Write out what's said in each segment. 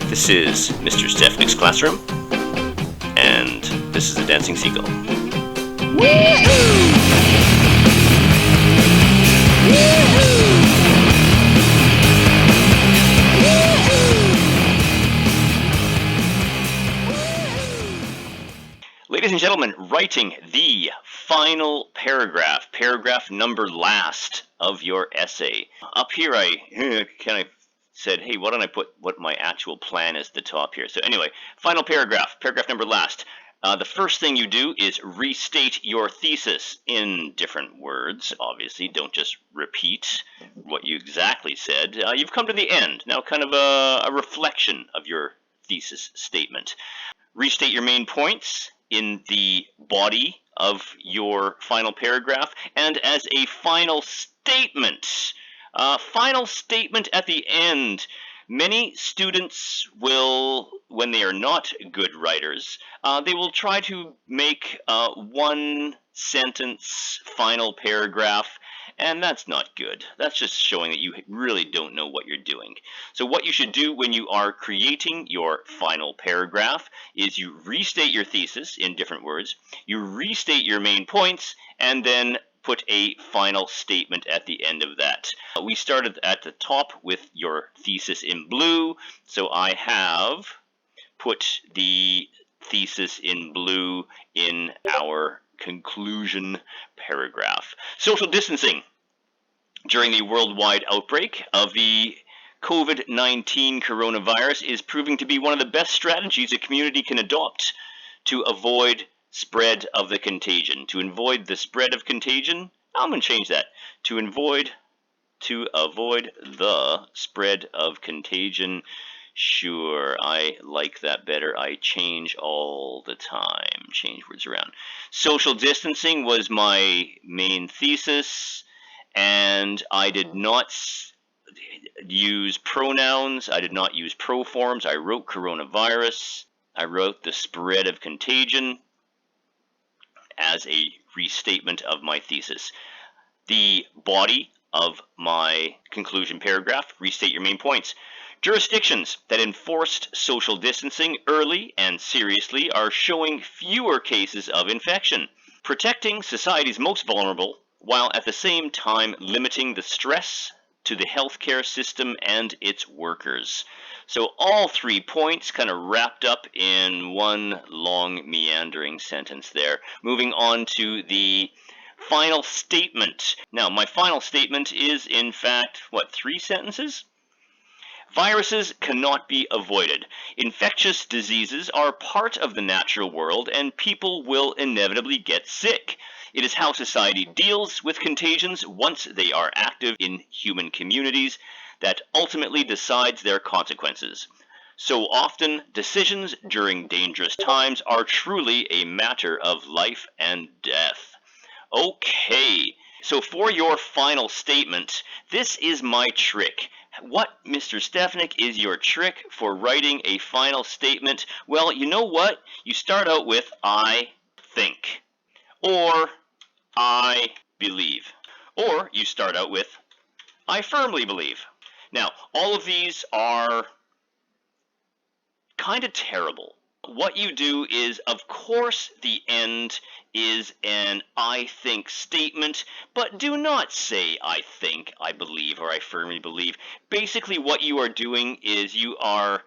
This is Mr. Stefaniuk's classroom, and this is the Dancing Seagull. Ladies and gentlemen, writing the final paragraph, paragraph number last of your essay. Up here I said, hey, why don't I put what my actual plan is at the top here. So anyway, final paragraph, paragraph number last. The first thing you do is restate your thesis in different words. Obviously, don't just repeat what you exactly said. You've come to the end. Now kind of a reflection of your thesis statement. Restate your main points in the body of your final paragraph, and as a final statement. Final statement at the end. Many students will, when they are not good writers, they will try to make one sentence final paragraph, and that's not good. That's just showing that you really don't know what you're doing. So what you should do when you are creating your final paragraph is you restate your thesis in different words, you restate your main points, and then put a final statement at the end of that. We started at the top with your thesis in blue, so I have put the thesis in blue in our conclusion paragraph. Social distancing. During the worldwide outbreak of the COVID-19 coronavirus is proving to be one of the best strategies a community can adopt to avoid spread of the contagion. To avoid the spread of contagion, I'm going to change that. To avoid the spread of contagion. Sure, I like that better. I change all the time. Change words around. Social distancing was my main thesis, and I did not use pronouns. I did not use proforms. I wrote coronavirus. I wrote the spread of contagion as a restatement of my thesis. The body of my conclusion paragraph, restate your main points. Jurisdictions that enforced social distancing early and seriously are showing fewer cases of infection, protecting society's most vulnerable while at the same time limiting the stress to the healthcare system and its workers. So all 3 points kind of wrapped up in one long meandering sentence there. Moving on to the final statement. Now, my final statement is, in fact, 3 sentences? Viruses cannot be avoided. Infectious diseases are part of the natural world, and people will inevitably get sick. It is how society deals with contagions once they are active in human communities that ultimately decides their consequences. So often, decisions during dangerous times are truly a matter of life and death. Okay, so for your final statement, this is my trick. What, Mr. Stefaniuk, is your trick for writing a final statement? Well, you know what? You start out with I think, or I believe, or you start out with I firmly believe. Now, all of these are kind of terrible. What you do is, of course, the end is an I think statement, but do not say I think, I believe, or I firmly believe. Basically, what you are doing is you are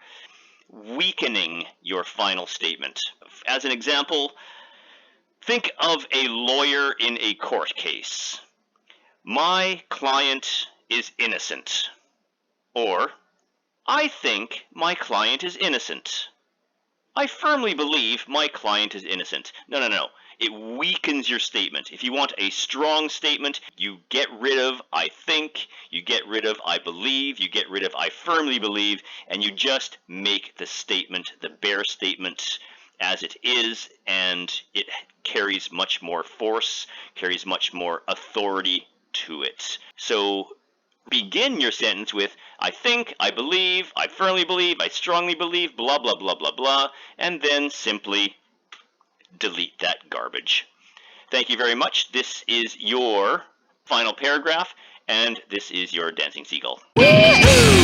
weakening your final statement. As an example, think of a lawyer in a court case. My client is innocent. Or, I think my client is innocent. I firmly believe my client is innocent. No. It weakens your statement. If you want a strong statement, you get rid of I think, you get rid of I believe, you get rid of I firmly believe, and you just make the statement, the bare statement, as it is, and it carries much more force, carries much more authority to it. So begin your sentence with I think, I believe, I firmly believe, I strongly believe, blah, blah, blah, blah, blah, and then simply delete that garbage. Thank you very much. This is your final paragraph, and this is your Dancing Seagull. Woo-hoo!